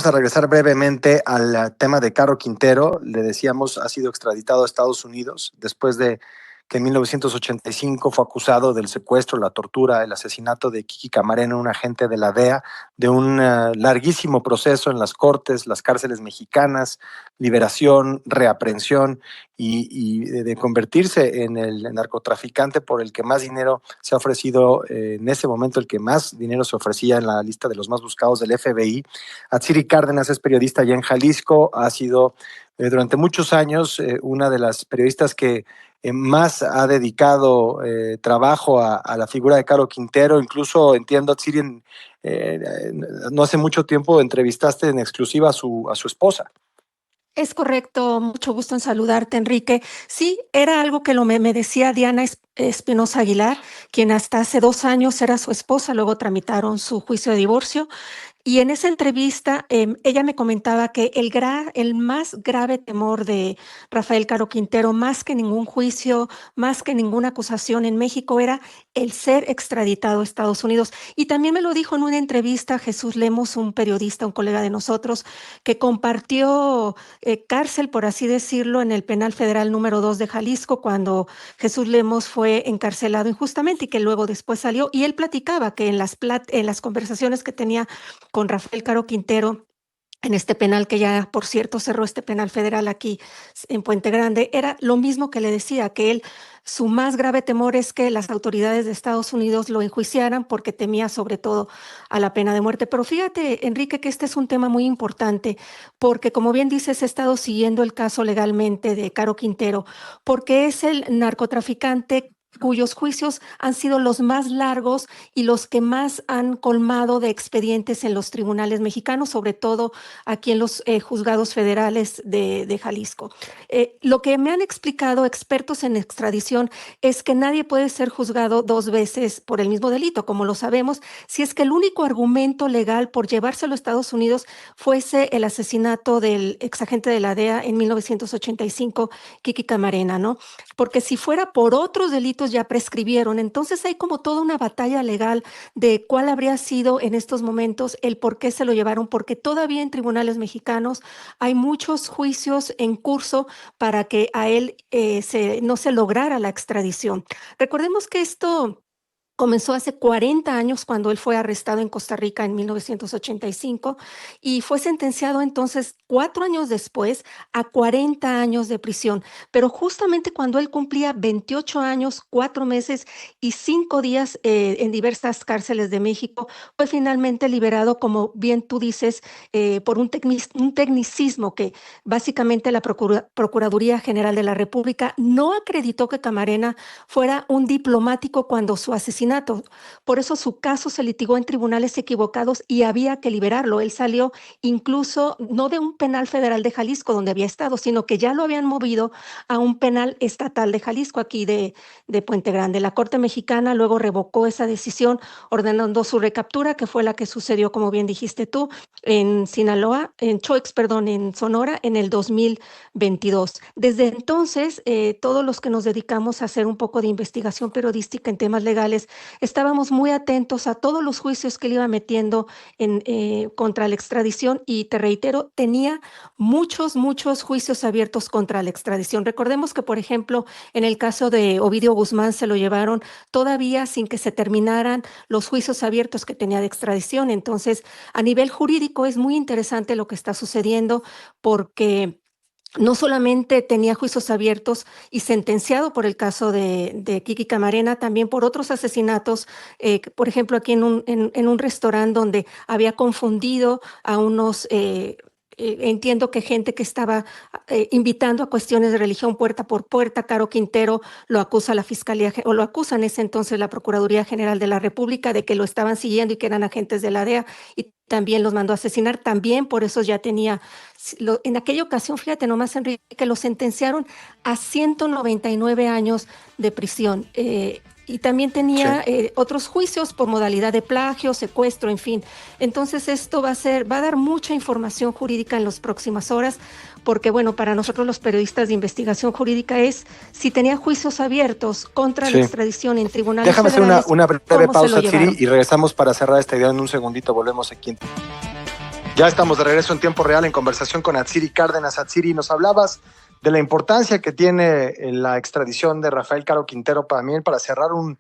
Vamos a regresar brevemente al tema de Caro Quintero. Le decíamos, ha sido extraditado a Estados Unidos después de que en 1985 fue acusado del secuestro, la tortura, el asesinato de Kiki Camarena, un agente de la DEA, de un larguísimo proceso en las cortes, las cárceles mexicanas, liberación, reaprehensión y de convertirse en el narcotraficante por el que más dinero se ha ofrecido, en ese momento el que más dinero se ofrecía en la lista de los más buscados del FBI. Atsiri Cárdenas es periodista allá en Jalisco, ha sido durante muchos años una de las periodistas que más ha dedicado trabajo a la figura de Caro Quintero. Incluso entiendo, Atsiri, no hace mucho tiempo entrevistaste en exclusiva a su esposa. Es correcto, mucho gusto en saludarte, Enrique. Sí, era algo que me decía Diana Espinosa Aguilar, quien hasta hace 2 años era su esposa, luego tramitaron su juicio de divorcio. Y en esa entrevista, ella me comentaba que el más grave temor de Rafael Caro Quintero, más que ningún juicio, más que ninguna acusación en México, era el ser extraditado a Estados Unidos. Y también me lo dijo en una entrevista Jesús Lemos, un periodista, un colega de nosotros, que compartió cárcel, por así decirlo, en el Penal Federal número 2 de Jalisco, cuando Jesús Lemos fue encarcelado injustamente y que luego después salió. Y él platicaba que en las conversaciones que tenía con Rafael Caro Quintero en este penal, que ya, por cierto, cerró este penal federal aquí en Puente Grande, era lo mismo que le decía, que él, su más grave temor es que las autoridades de Estados Unidos lo enjuiciaran porque temía sobre todo a la pena de muerte. Pero fíjate, Enrique, que este es un tema muy importante porque, como bien dices, he estado siguiendo el caso legalmente de Caro Quintero porque es el narcotraficante cuyos juicios han sido los más largos y los que más han colmado de expedientes en los tribunales mexicanos, sobre todo aquí en los juzgados federales de Jalisco. Lo que me han explicado expertos en extradición es que nadie puede ser juzgado 2 veces por el mismo delito, como lo sabemos, si es que el único argumento legal por llevárselo a Estados Unidos fuese el asesinato del exagente de la DEA en 1985, Kiki Camarena, ¿no? Porque si fuera por otros delitos ya prescribieron. Entonces hay como toda una batalla legal de cuál habría sido en estos momentos el por qué se lo llevaron, porque todavía en tribunales mexicanos hay muchos juicios en curso para que a él no se lograra la extradición. Recordemos que esto comenzó hace 40 años cuando él fue arrestado en Costa Rica en 1985 y fue sentenciado entonces 4 años después a 40 años de prisión. Pero justamente cuando él cumplía 28 años, 4 meses y 5 días en diversas cárceles de México, fue finalmente liberado, como bien tú dices, por un tecnicismo que básicamente la Procuraduría General de la República no acreditó que Camarena fuera un diplomático cuando su asesinato. Por eso su caso se litigó en tribunales equivocados y había que liberarlo. Él salió incluso no de un penal federal de Jalisco donde había estado, sino que ya lo habían movido a un penal estatal de Jalisco, aquí de Puente Grande. La Corte Mexicana luego revocó esa decisión ordenando su recaptura, que fue la que sucedió, como bien dijiste tú, en Sinaloa, en Choix, perdón, en Sonora, en el 2022. Desde entonces, todos los que nos dedicamos a hacer un poco de investigación periodística en temas legales, estábamos muy atentos a todos los juicios que él iba metiendo contra la extradición y te reitero, tenía muchos juicios abiertos contra la extradición. Recordemos que, por ejemplo, en el caso de Ovidio Guzmán se lo llevaron todavía sin que se terminaran los juicios abiertos que tenía de extradición. Entonces, a nivel jurídico es muy interesante lo que está sucediendo porque no solamente tenía juicios abiertos y sentenciado por el caso de Kiki Camarena, también por otros asesinatos, por ejemplo, aquí en un restaurante donde había confundido a unos entiendo que gente que estaba invitando a cuestiones de religión puerta por puerta. Caro Quintero lo acusa a la Fiscalía, o lo acusa en ese entonces la Procuraduría General de la República de que lo estaban siguiendo y que eran agentes de la DEA y también los mandó a asesinar. También por eso ya tenía, en aquella ocasión, fíjate nomás, Enrique, que lo sentenciaron a 199 años de prisión. Y también tenía otros juicios por modalidad de plagio, secuestro, en fin. Entonces esto va a dar mucha información jurídica en las próximas horas, porque bueno, para nosotros los periodistas de investigación jurídica es si tenía juicios abiertos contra la extradición en tribunales Déjame federales. Hacer una breve pausa, Atsiri, y regresamos para cerrar esta idea en un segundito. Volvemos aquí. Ya estamos de regreso en tiempo real en conversación con Atsiri Cárdenas. Atsiri, nos hablabas de la importancia que tiene la extradición de Rafael Caro Quintero para cerrar un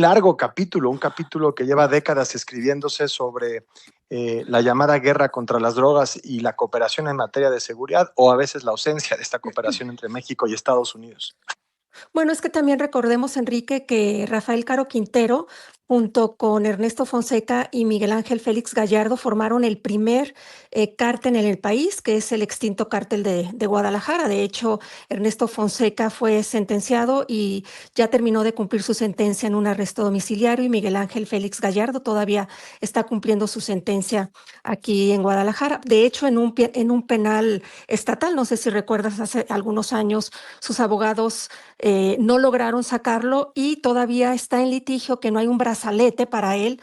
largo capítulo, un capítulo que lleva décadas escribiéndose sobre la llamada guerra contra las drogas y la cooperación en materia de seguridad, o a veces la ausencia de esta cooperación entre México y Estados Unidos. Bueno, es que también recordemos, Enrique, que Rafael Caro Quintero, junto con Ernesto Fonseca y Miguel Ángel Félix Gallardo, formaron el primer cártel en el país, que es el extinto cártel de Guadalajara. De hecho, Ernesto Fonseca fue sentenciado y ya terminó de cumplir su sentencia en un arresto domiciliario, y Miguel Ángel Félix Gallardo todavía está cumpliendo su sentencia aquí en Guadalajara. De hecho, en un penal estatal, no sé si recuerdas, hace algunos años, sus abogados no lograron sacarlo y todavía está en litigio, que no hay un brazalete para él,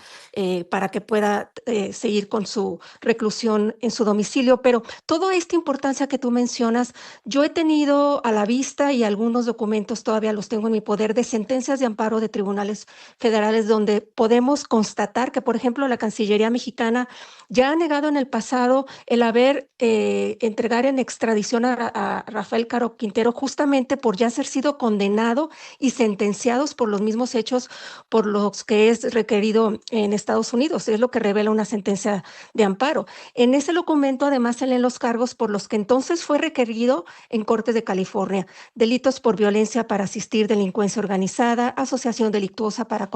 para que pueda seguir con su reclusión en su domicilio. Pero toda esta importancia que tú mencionas, yo he tenido a la vista, y algunos documentos todavía los tengo en mi poder, de sentencias de amparo de tribunales federales donde podemos constatar que, por ejemplo, la Cancillería mexicana ya ha negado en el pasado el haber entregar en extradición a Rafael Caro Quintero, justamente por ya ser sido condenado y sentenciados por los mismos hechos por los que es requerido en Estados Unidos. Es lo que revela una sentencia de amparo. En ese documento, además, se leen los cargos por los que entonces fue requerido en Cortes de California: delitos por violencia para asistir delincuencia organizada, asociación delictuosa para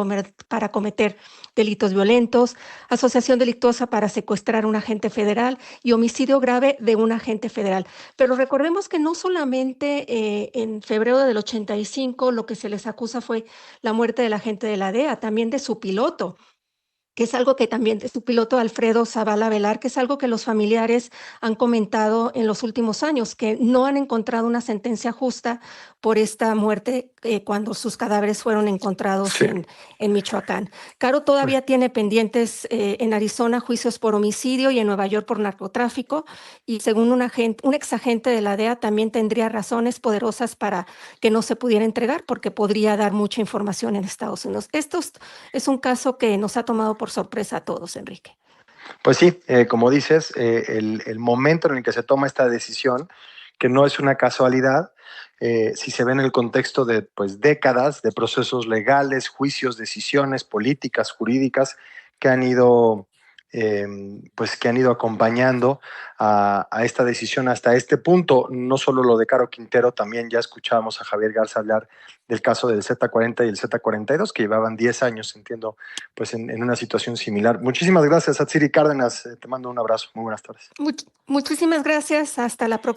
cometer delitos violentos, asociación delictuosa para secuestrar a un agente federal y homicidio grave de un agente federal. Pero recordemos que no solamente en febrero del 85 lo que se les acusa fue la muerte del agente de la DEA, también de su piloto, que es algo que también, de su piloto Alfredo Zavala Velar, que es algo que los familiares han comentado en los últimos años, que no han encontrado una sentencia justa por esta muerte cuando sus cadáveres fueron encontrados Sí. en Michoacán. Caro todavía tiene pendientes en Arizona juicios por homicidio y en Nueva York por narcotráfico, y según un ex agente de la DEA también tendría razones poderosas para que no se pudiera entregar, porque podría dar mucha información en Estados Unidos. Esto es un caso que nos ha tomado por sorpresa a todos, Enrique. Pues sí, como dices, el momento en el que se toma esta decisión, que no es una casualidad, si se ve en el contexto de pues, décadas de procesos legales, juicios, decisiones políticas, jurídicas que han ido, que han ido acompañando a esta decisión hasta este punto. No solo lo de Caro Quintero, también ya escuchábamos a Javier Garza hablar del caso del Z40 y el Z42, que llevaban 10 años, entiendo, pues en una situación similar. Muchísimas gracias, Atsiri Cárdenas. Te mando un abrazo. Muy buenas tardes. Muchísimas gracias. Hasta la próxima.